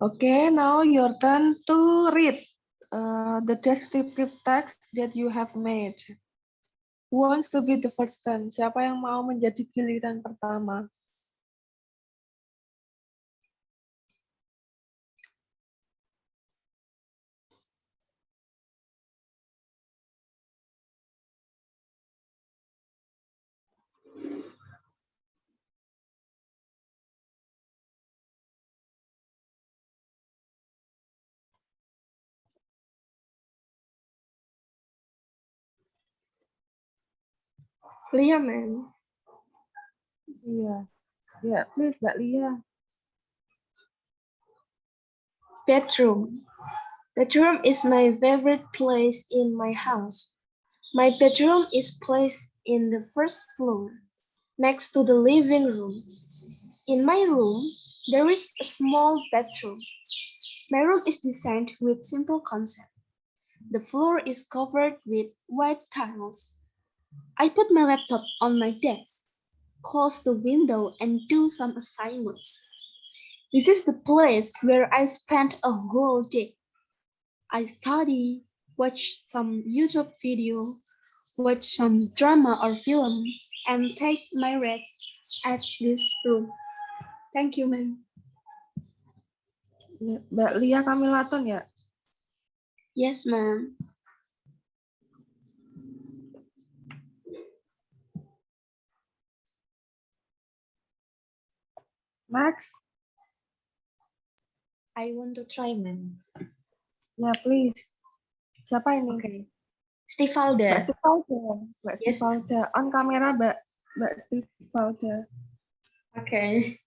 Okay, now your turn to read the descriptive text that you have made. Who wants to be the first turn? Siapa yang mau menjadi giliran pertama? Lia, ma'am. Iya. Ya, please, Mbak Lia. Bedroom. Bedroom is my favorite place in my house. My bedroom is placed in the first floor, next to the living room. In my room, there is a small bedroom. My room is designed with simple concept. The floor is covered with white tiles. I put my laptop on my desk, close the window, and do some assignments. This is the place where I spend a whole day. I study, watch some YouTube video, watch some drama or film, and take my rest at this room. Thank you, ma'am. Ya, Mbak Lia Kamilaton ya? Yes, ma'am. Next. I want to try, ma'am. Ya, please. Siapa ini? Okay. Mbak Stifalda. Stifalda. Mbak Yes. Stifalda. On kamera, Mbak Stifalda. Okay.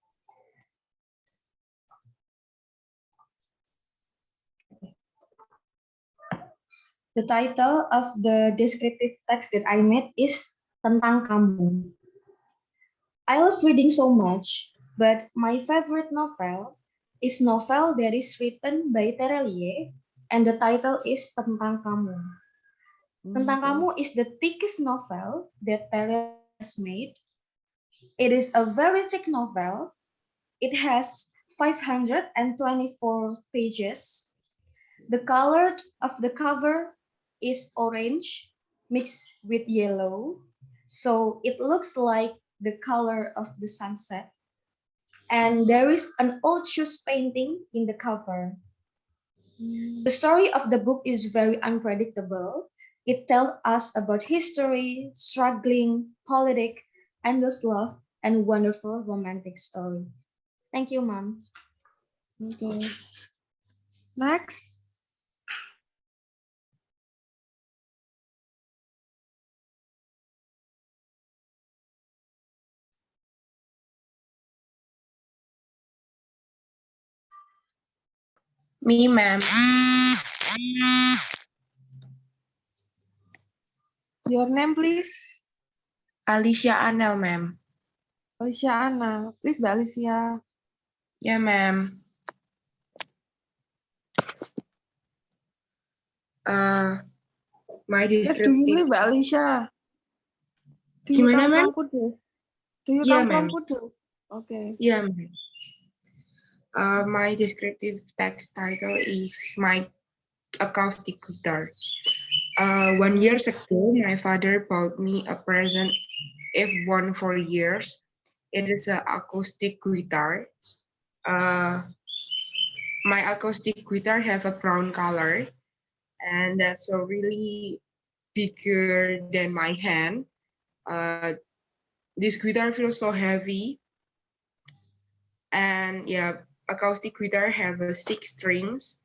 The title of the descriptive text that I made is Tentang Kamu. I love reading so much, but my favorite novel is novel that is written by Terelie, and the title is Tentang Kamu. Tentang Kamu is the thickest novel that Terelie has made. It is a very thick novel. It has 524 pages. The color of the cover is orange mixed with yellow, so it looks like the color of the sunset. And there is an old shoes painting in the cover. The story of the book is very unpredictable. It tells us about history, struggling, politics, endless love, and wonderful romantic story. Thank you, Mom. Okay. Next. Me, ma'am. Your name, please. Alicia Anel, ma'am. Alicia Anna. Please, Mbak Alicia. Yeah, ma'am. My Where do you descriptive. live, Mbak Alicia? Do you Gimana, come ma'am? from Kudus? Do you Yeah, come from ma'am. Kudus? Okay. Yeah, ma'am. My descriptive text title is My Acoustic Guitar. 1 year ago, my father bought me a present F1 for years. It is an acoustic guitar. My acoustic guitar have a brown color, and that's so really bigger than my hand. This guitar feels so heavy, and yeah, acoustic guitar have 6 strings.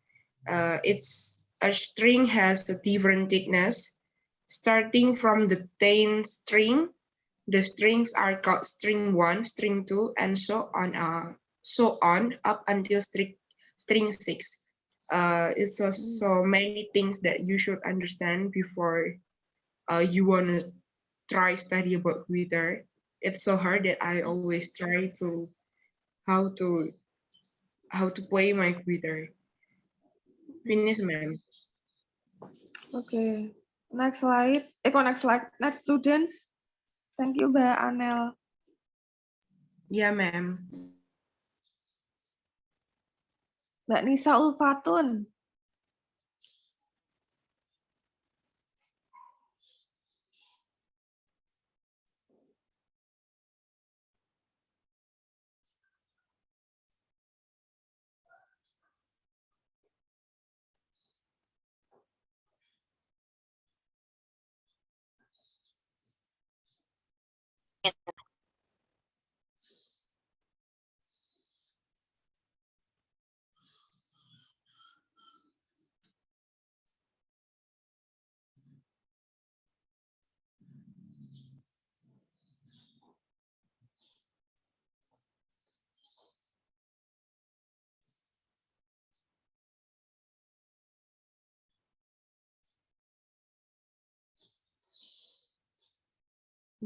It's a string has a different thickness. Starting from the 10th string, the strings are called string 1, string 2, and so on up until string 6. It's so many things that you should understand before you want to try study about guitar. It's so hard that I always try to how to play my guitar. Finish, ma'am. Okay. Next slide. Next slide. Next students. Thank you, Mbak Anel. Yeah, ma'am. Mbak Nisa Ulfatun.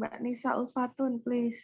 Mbak Nisa Ulfatun, please.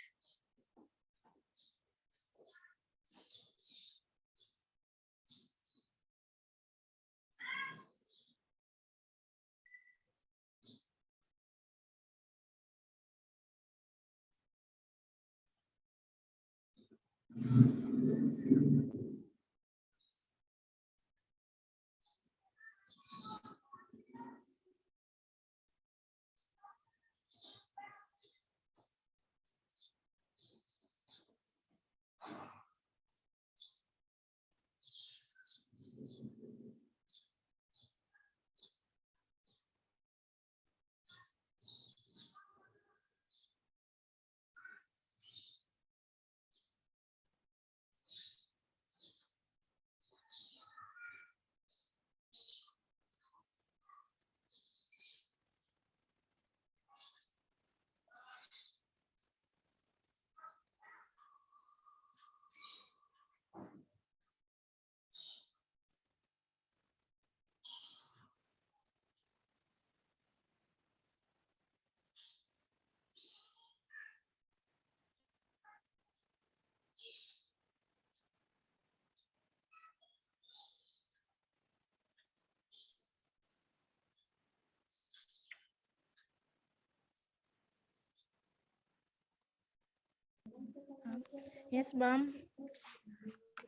Yes, Ma'am.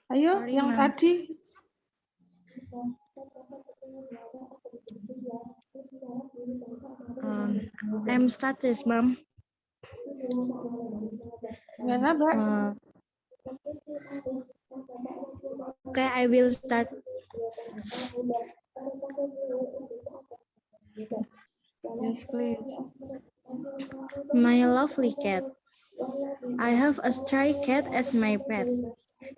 Ayo, Sorry, yang Ma'am. tadi. I'm start this, Ma'am. Gimana, Mbak? Okay, I will start. Yes, please. My lovely cat. I have a stray cat as my pet.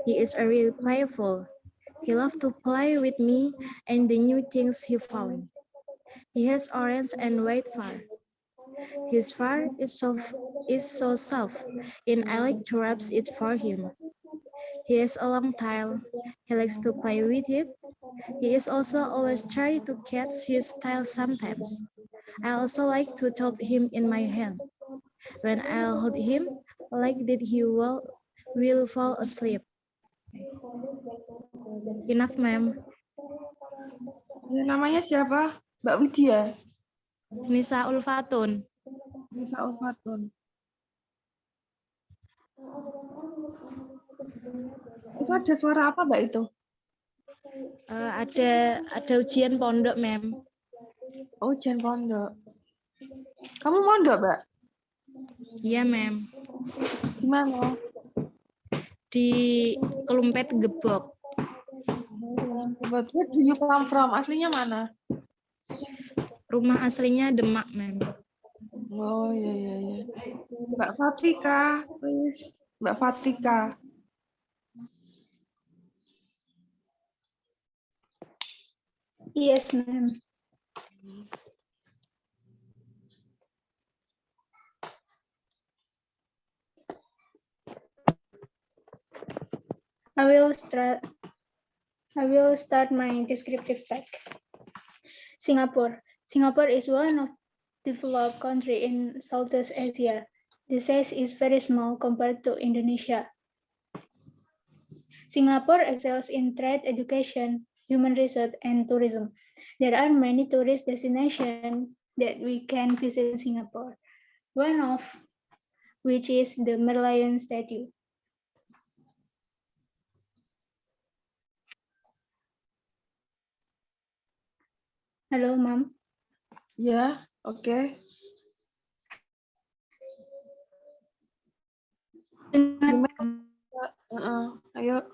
He is a real playful. He loves to play with me and the new things he found. He has orange and white fur. His fur is so soft, and I like to rub it for him. He has a long tail. He likes to play with it. He is also always trying to catch his tail sometimes. I also like to hold him in my hand. When I hold him, like that he will fall asleep. Enough, ma'am. Ya, namanya siapa? Mbak Widya. Nisa Ulfatun. Nisa Ulfatun. Itu ada suara apa, Mbak, itu? Ada ujian pondok, ma'am. Oh, ujian pondok. Kamu mondok, Mbak? Iya, ma'am. Di mana? Di Kelumpet Gebok. Where do you come from? Aslinya mana? Rumah aslinya Demak, ma'am. Oh, iya, iya, iya. Mbak Fatika, please. Mbak Fatika. Yes, ma'am. I will start my descriptive tag. Singapore. Singapore is one of developed country in Southeast Asia. The size is very small compared to Indonesia. Singapore excels in trade, education, human research, and tourism. There are many tourist destinations that we can visit in Singapore, one of which is the Merlion statue. Hello, Mom. Ya, oke. Gimana? Ayo.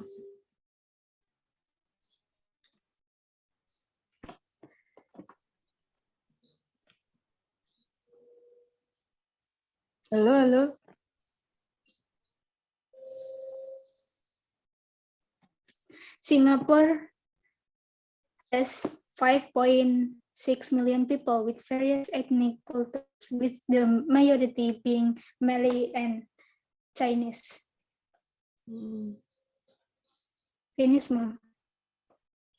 Halo, halo. Singapore has 5.6 million people with various ethnic cultures, with the majority being Malay and Chinese. Finish, Mom.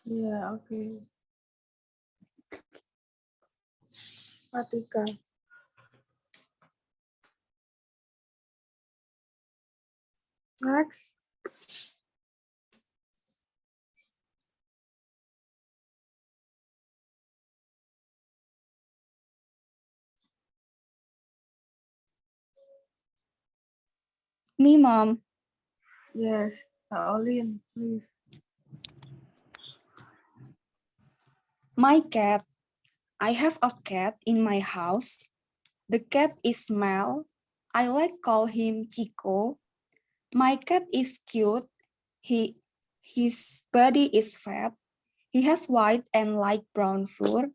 Ya, oke. Fatika. Next. Me, Mom. Yes, Olin, please. My cat. I have a cat in my house. The cat is Mel. I like call him Chico. My cat is cute. His body is fat. He has white and light brown fur.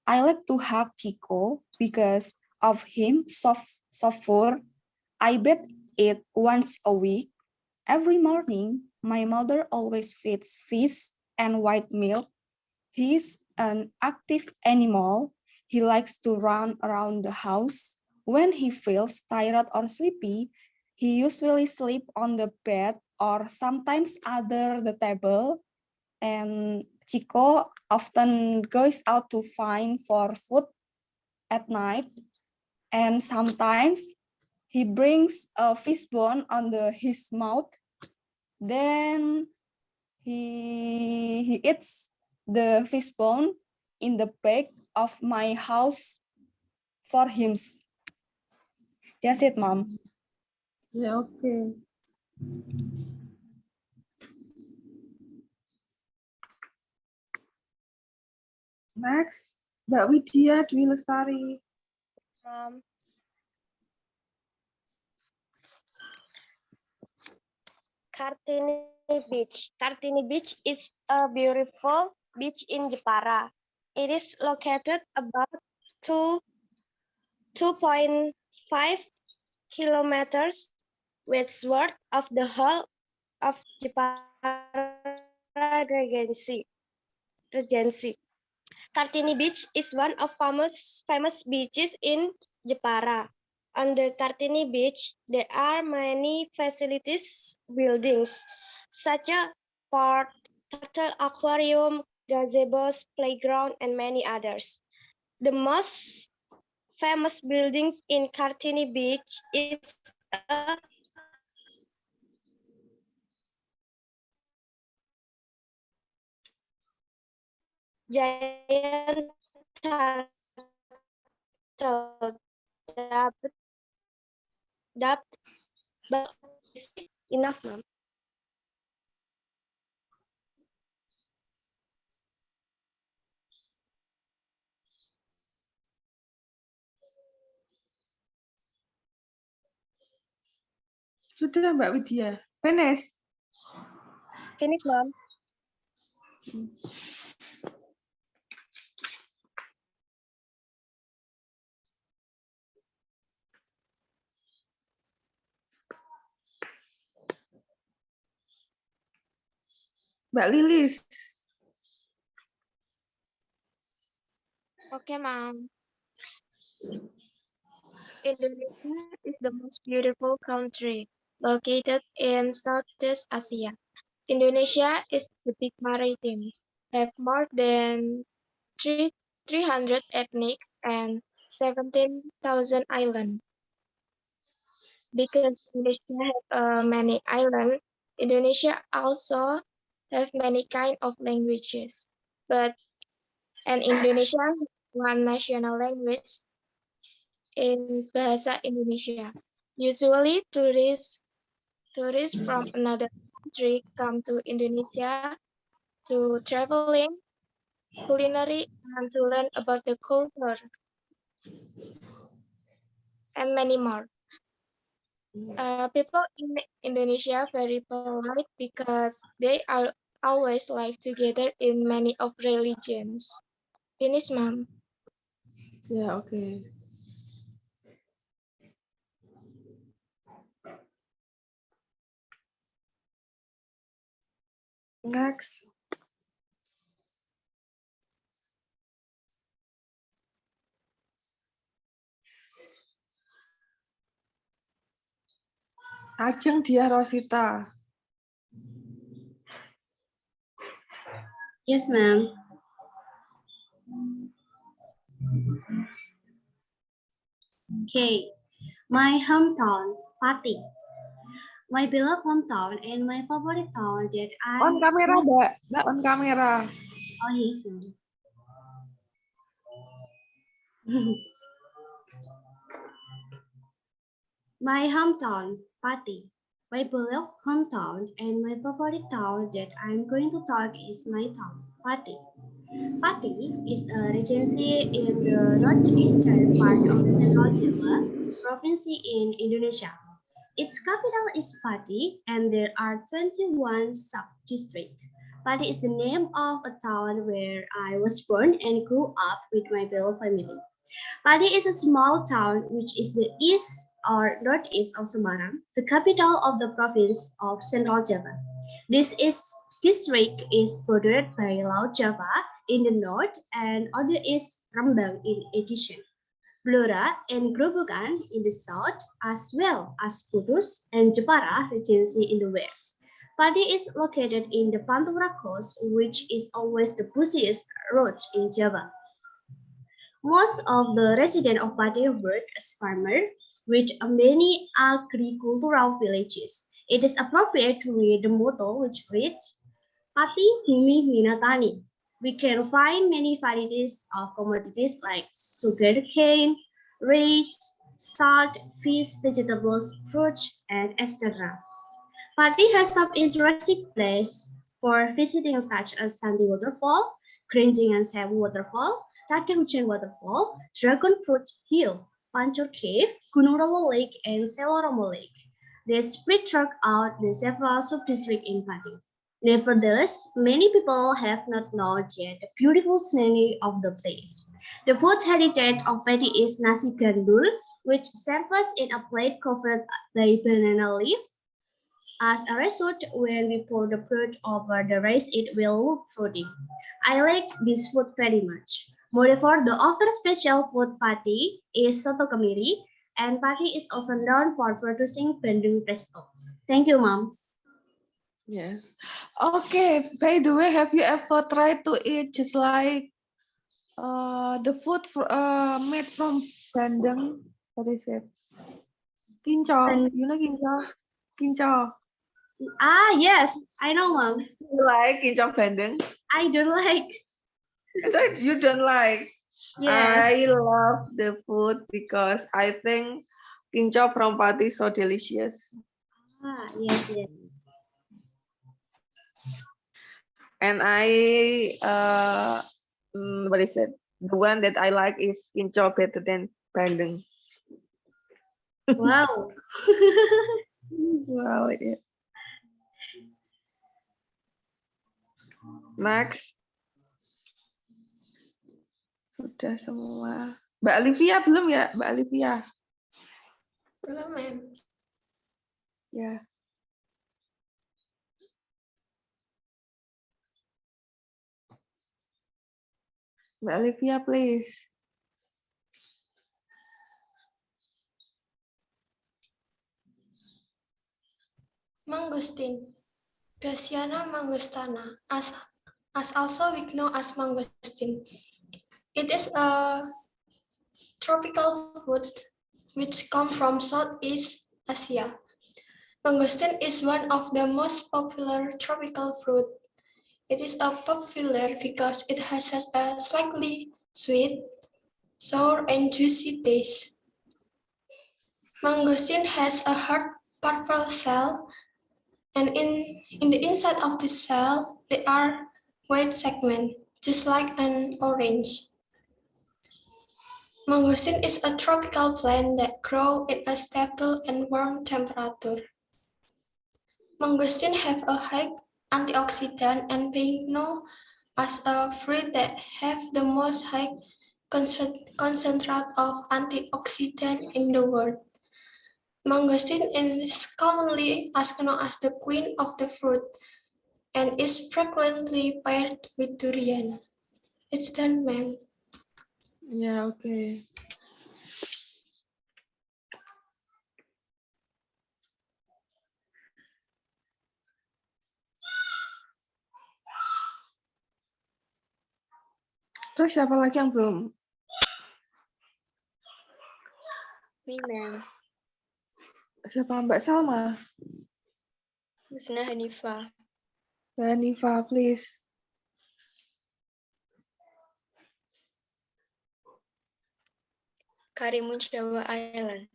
I like to hug Chico because of him soft fur. I bathe it once a week. Every morning, my mother always feeds fish and white milk. He is an active animal. He likes to run around the house. When he feels tired or sleepy, he usually sleep on the bed or sometimes under the table. And Chico often goes out to find for food at night. And sometimes he brings a fish bone under his mouth. Then he eats the fish bone in the back of my house for him. That's it, Mom. Ya, oke. Next, Mbak Widya Dwi Lestari. Kartini Beach. Kartini Beach is a beautiful beach in Jepara. It is located about 2.5 kilometers westward of the whole of Jepara Regency. Kartini Beach is one of famous beaches in Jepara. On the Kartini Beach, there are many facilities buildings, such as park, turtle aquarium, gazebos, playground, and many others. The most famous buildings in Kartini Beach is a giant turtle dubbed but enough, Mom. Sudah, Mbak Widya. Finish. Finish, Mom. Mbak Lilis. Okay, Mom. Indonesia is the most beautiful country located in Southeast Asia. Indonesia is the big maritime, have more than 300 ethnic and 17,000 islands. Because Indonesia have many islands, Indonesia also have many kind of languages. And Indonesia has one national language is Bahasa Indonesia. Usually tourists from another country come to Indonesia to traveling culinary, and to learn about the culture, and many more. People in Indonesia very polite because they are always live together in many of religions. Finish, Mom. Yeah, okay. Next. Ajeng Dia Rosita. Yes, ma'am. Okay, my hometown, Pati. My beloved hometown and my favorite town that I... On kamera, Mbak. Mbak, on kamera. Oh, yes, ma'am. My hometown, Pati. My beloved hometown and my favorite town that I'm going to talk is my town, Pati. Pati is a regency in the northeastern part of Central Java province in Indonesia. Its capital is Pati, and there are 21 sub-districts. Pati is the name of a town where I was born and grew up with my beloved family. Pati is a small town which is the east or northeast of Semarang, the capital of the province of Central Java. This district is bordered by Laut Java in the north and other is Rembang in addition. Blora and Grobogan in the south, as well as Kudus and Jepara Regency in the west. Pati is located in the Pantura coast, which is always the busiest road in Java. Most of the residents of Pati work as farmers, with many agricultural villages. It is appropriate with the motto which reads, Pati Bumi Minatani. We can find many varieties of commodities like sugarcane, rice, salt, fish, vegetables, fruits, and etc. Pati has some interesting places for visiting such as Sandy Waterfall, Kerinjingan Sewu Waterfall, Ratangchen Waterfall, Dragon Fruit Hill, Pancur Cave, Gunung Rawa Lake, and Seloromo Lake. They spread throughout the several sub-districts in Pati. Nevertheless, many people have not known yet the beautiful scenery of the place. The food heritage of Pati is nasi gandul, which serves in a plate covered by banana leaf. As a result, when we pour the fruit over the rice, it will look fruity. I like this food very much. Moreover, the other special food Pati is soto kemiri, and Pati is also known for producing Bandung Presto. Thank you, Mom. Yes. Okay. By the way, have you ever tried to eat just like the food made from Bandung? What is it? Kinco. You know kinco? Kinco. Ah, yes, I know, Mom. You like kinco Bandung? I don't like. I thought you don't like. Yes. I love the food because I think kinco from Pati is so delicious. Ah, yes, yes. And I, what is it? The one that I like is kinco better than Bandung. Wow. Wow, yeah. Next. Sudah semua. Mbak Olivia belum ya? Mbak Olivia? Belum, Ma'am. Ya. Mbak Olivia, please. Mangosteen, Dracaena mangostana, as also we know as mangosteen. It is a tropical fruit which comes from Southeast Asia. Mangosteen is one of the most popular tropical fruit. It is popular because it has a slightly sweet, sour, and juicy taste. Mangosteen has a hard purple shell, and in the inside of the shell, there are white segments. just like an orange. Mangosteen is a tropical plant that grows in a stable and warm temperature. Mangosteen have a high antioxidant and being known as a fruit that have the most high concentrate of antioxidant in the world. Mangosteen is commonly known as the queen of the fruit and is frequently paired with durian. It's done, ma'am. Yeah, okay. Terus siapa lagi yang belum? Me, ma'am. Siapa Mbak Salma? Husna Hanifa. Hanifa, please. Karimun Jawa Island.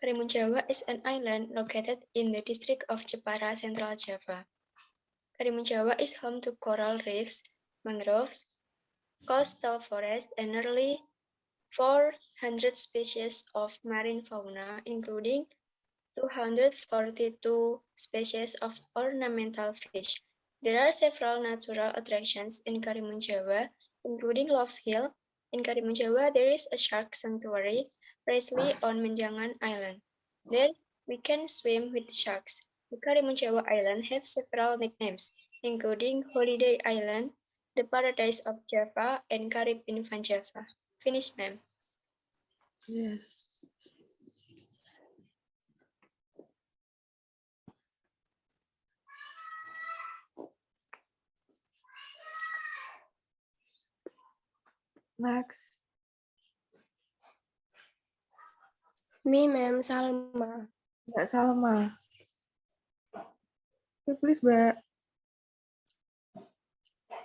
Karimun Jawa is an island located in the district of Jepara, Central Java. Karimun Jawa is home to coral reefs, mangroves, coastal forests, and nearly 400 species of marine fauna, including 242 species of ornamental fish. There are several natural attractions in Karimun Jawa, including Love Hill. In Karimun Jawa, there is a shark sanctuary precisely on Menjangan Island. There, we can swim with sharks. The Karimun Jawa Island have several nicknames, including Holiday Island, the Paradise of Java, and Karib Infant Java. Finish, ma'am. Yes. Next. Me, ma'am, Salma. Mbak Salma. Okay, please, Mbak.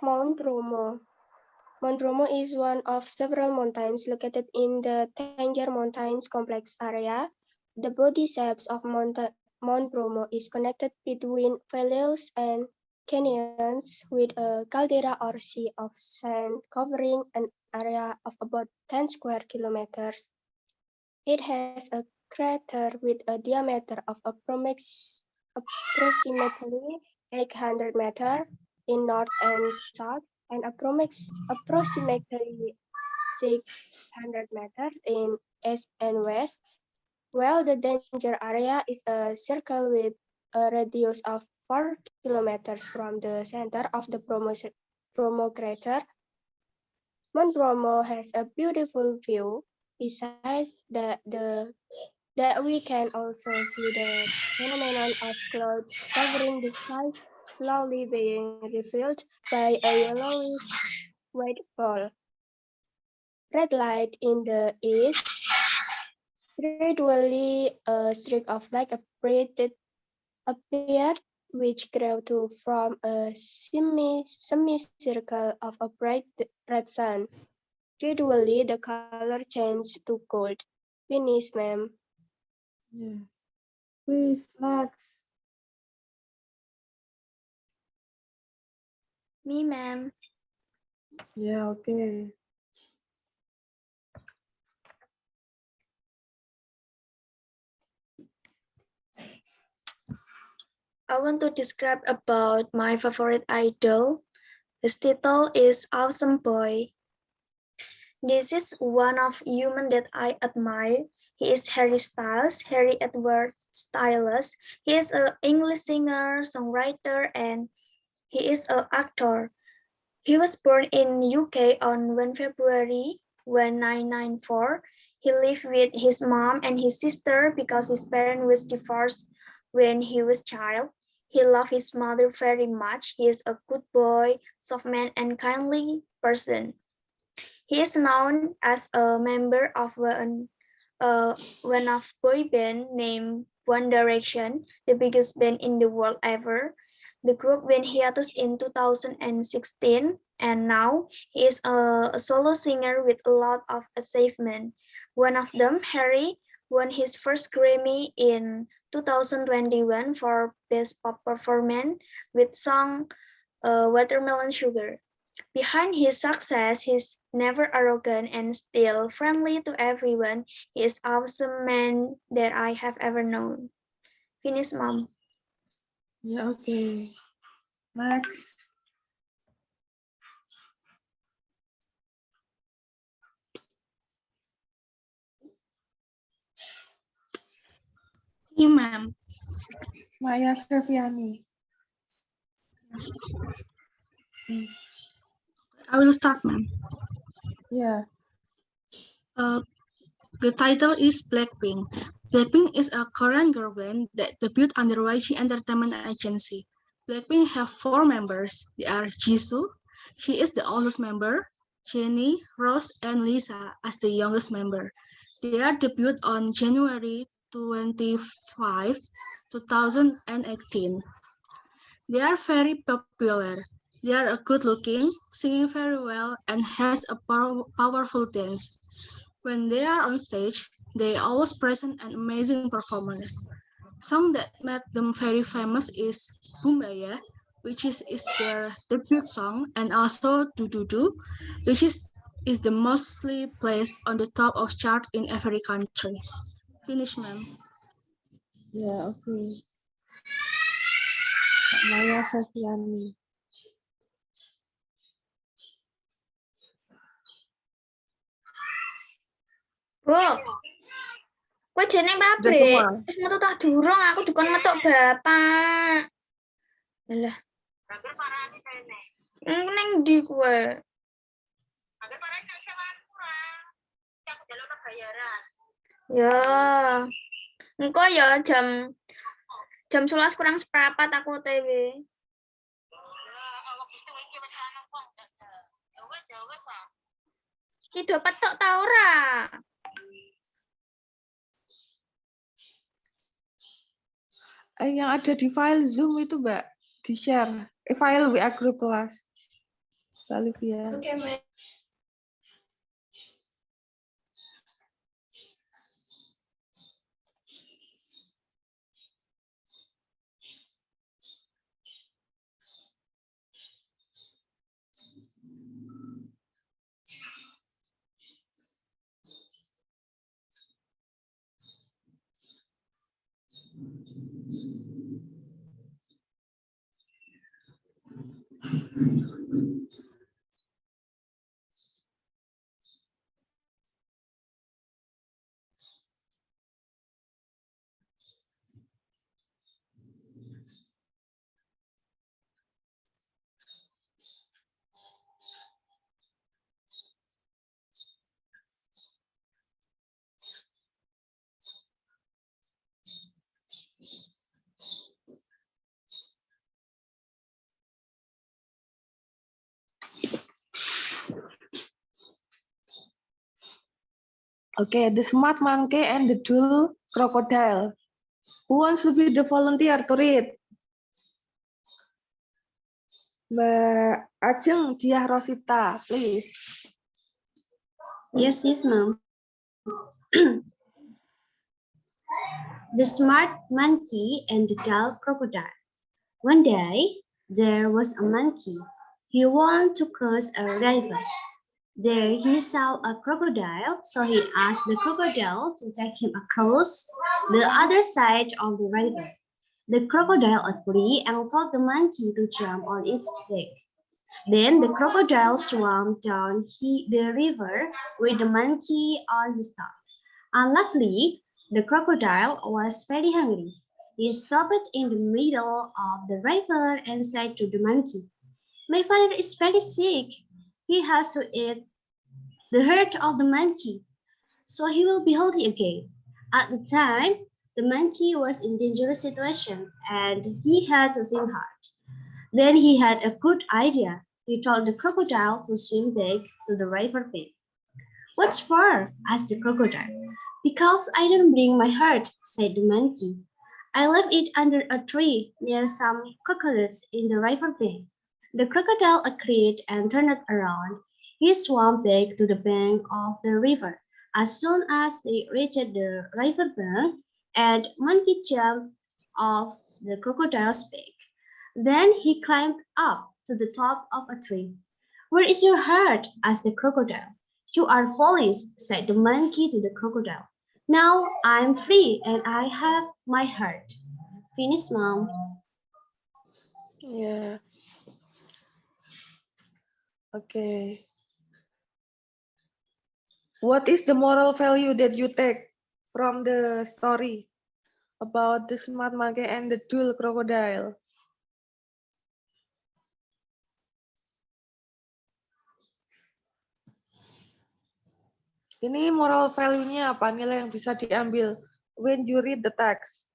Mount Bromo. Mount Bromo is one of several mountains located in the Tanger Mountains Complex area. The body shapes of Mount Bromo is connected between valleys and canyons with a caldera or sea of sand covering an area of about 10 square kilometers. It has a crater with a diameter of approximately 800 meters in north and south, and approximately 600 meters in east and west, while the danger area is a circle with a radius of 4 kilometers from the center of the Bromo crater. Mount Bromo has a beautiful view. Besides that, we can also see the phenomenon of clouds covering the sky slowly being revealed by a yellowish white ball. Red light in the east. Gradually, a streak of light appeared, which grew to form a semicircle of a bright red sun. Gradually, the color changed to gold. Finish, ma'am. Yeah. Please, next. Me, ma'am. Yeah, okay. I want to describe about my favorite idol. His title is Awesome Boy. This is one of human that I admire. He is Harry Styles, Harry Edward Styles. He is an English singer, songwriter, and he is an actor. He was born in UK on 1 February 1994. He lived with his mom and his sister because his parents was divorced when he was a child. He loved his mother very much. He is a good boy, soft man, and kindly person. He is known as a member of one of boy band named One Direction, the biggest band in the world ever. The group went hiatus in 2016, and now he is a solo singer with a lot of achievement. One of them, Harry, won his first Grammy in 2021 for Best Pop Performance with song Watermelon Sugar. Behind his success, he's never arrogant and still friendly to everyone. He is awesome man that I have ever known. Finish, Mom. Yeah, okay. Next. Hey, ma'am. Maya Serviani. I will start, ma'am. Yeah. The title is Blackpink. Blackpink is a Korean girl band that debuted under YG Entertainment Agency. Blackpink have 4 members. They are Jisoo, she is the oldest member, Jennie, Rose, and Lisa as the youngest member. They are debuted on January 25, 2018. They are very popular. They are good looking, singing very well, and has a powerful dance. When they are on stage, they always present an amazing performance. Song that made them very famous is Bumbaya, which is their debut song, and also Do Do Do, which is the mostly placed on the top of chart in every country. Finish, ma'am. Yeah, okay. Maya Serviani. Bu, kowe jeneng Udah pabrik. semua. Wis metu tak durung, aku dukon metuk bapak. Lah. Neng ndi kowe? Ya. Engko ya jam 11 kurang seperempat aku OTW. Ki do petuk ta ora? Yang ada di file Zoom itu, Mbak, di-share. File WA grup kelas. Mbak Olivia. Oke, Ma'am. Okay, the smart monkey and the dull crocodile. Who wants to be the volunteer to read? Mbak Ajeng Diah Rosita, please. Yes, ma'am. The smart monkey and the dull crocodile. One day, there was a monkey. He wanted to cross a river. There he saw a crocodile, so he asked the crocodile to take him across the other side of the river. The crocodile agreed and told the monkey to jump on its back. Then the crocodile swam down the river with the monkey on his top. Unluckily, the crocodile was very hungry. He stopped in the middle of the river and said to the monkey, "My father is very sick. He has to eat the herd of the monkey, so he will be healthy again." At the time, the monkey was in dangerous situation and he had to think hard. Then he had a good idea. He told the crocodile to swim back to the river bed. "What's for?" asked the crocodile. "Because I didn't bring my herd," said the monkey. "I left it under a tree near some coconuts in the river bank." The crocodile agreed and turned around. He swam back to the bank of the river. As soon as they reached the river bank, and monkey jumped off the crocodile's back. Then he climbed up to the top of a tree. Where is your heart? Asked the crocodile. You are foolish, said the monkey to the crocodile. Now I'm free and I have my heart. Finish, Mom. Yeah. Okay. What is the moral value that you take from the story about the smart monkey and the dull crocodile? Ini moral value-nya apa? Nilai yang bisa diambil when you read the text.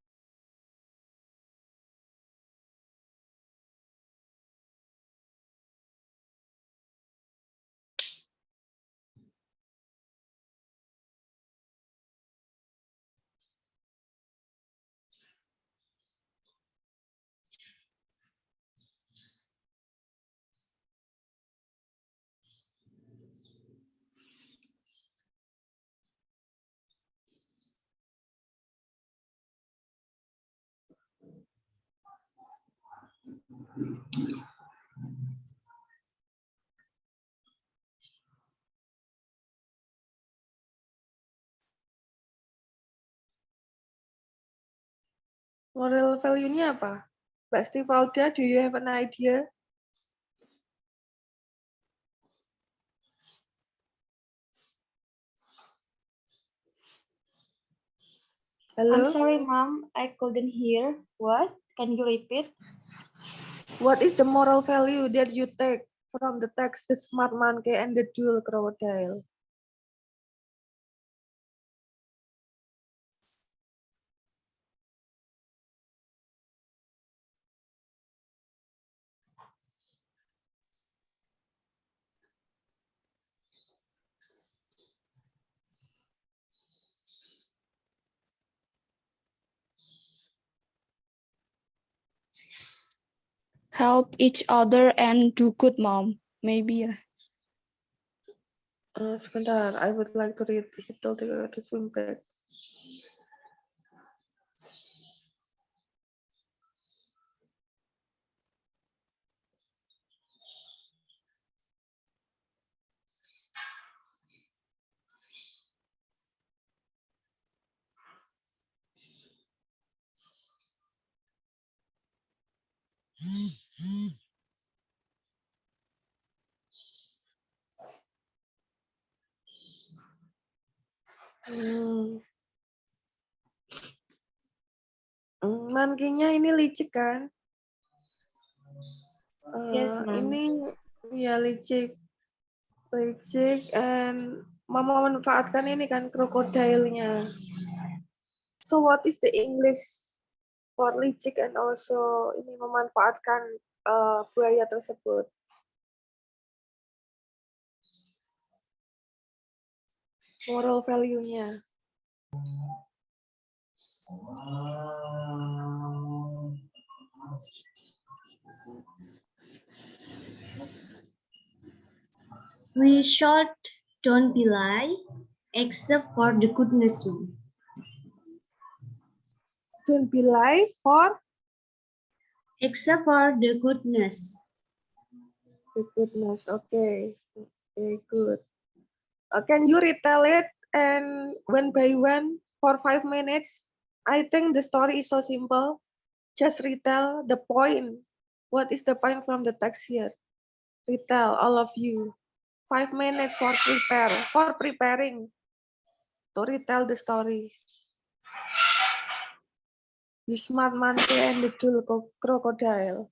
Moral value-nya apa? Mbak Stivalda, do you have an idea? Hello? I'm sorry, Mom. I couldn't hear. What? Can you repeat? What is the moral value that you take from the text, the smart monkey and the dull crocodile? Help each other and do good, Mom. Maybe. Sebentar, I would like to read Hitler to swim back. Monkey-nya ini licik kan? Yes, Mom. Ini ya licik, and memanfaatkan ini kan krokodilnya. So what is the English for licik and also ini memanfaatkan buaya tersebut? Moral value-nya. We should don't be lie, except for the goodness, Mom. Don't be lie for Except for the goodness. the goodness. Okay, okay, good. Can you retell it and one by one for 5 minutes? I think the story is so simple. Just retell the point. What is the point from the text here? Retell, all of you. 5 minutes for preparing to retell the story. The smart monkey and the dull crocodile.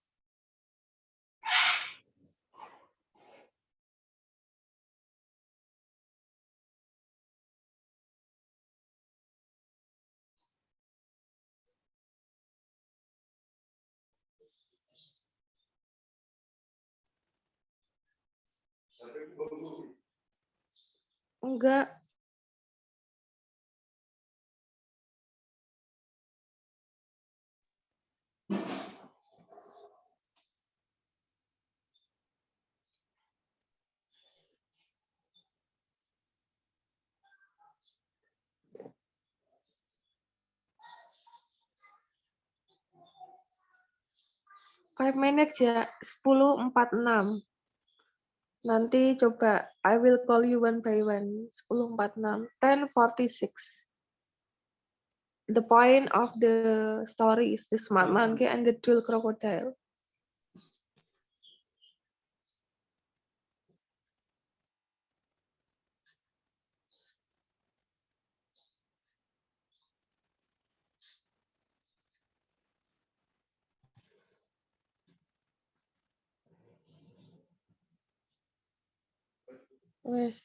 Enggak. Five minutes ya, 10.46. Nanti coba, I will call you one by one. 10.46. 10.46. The point of the story is the smart monkey and the dual crocodile. Wes.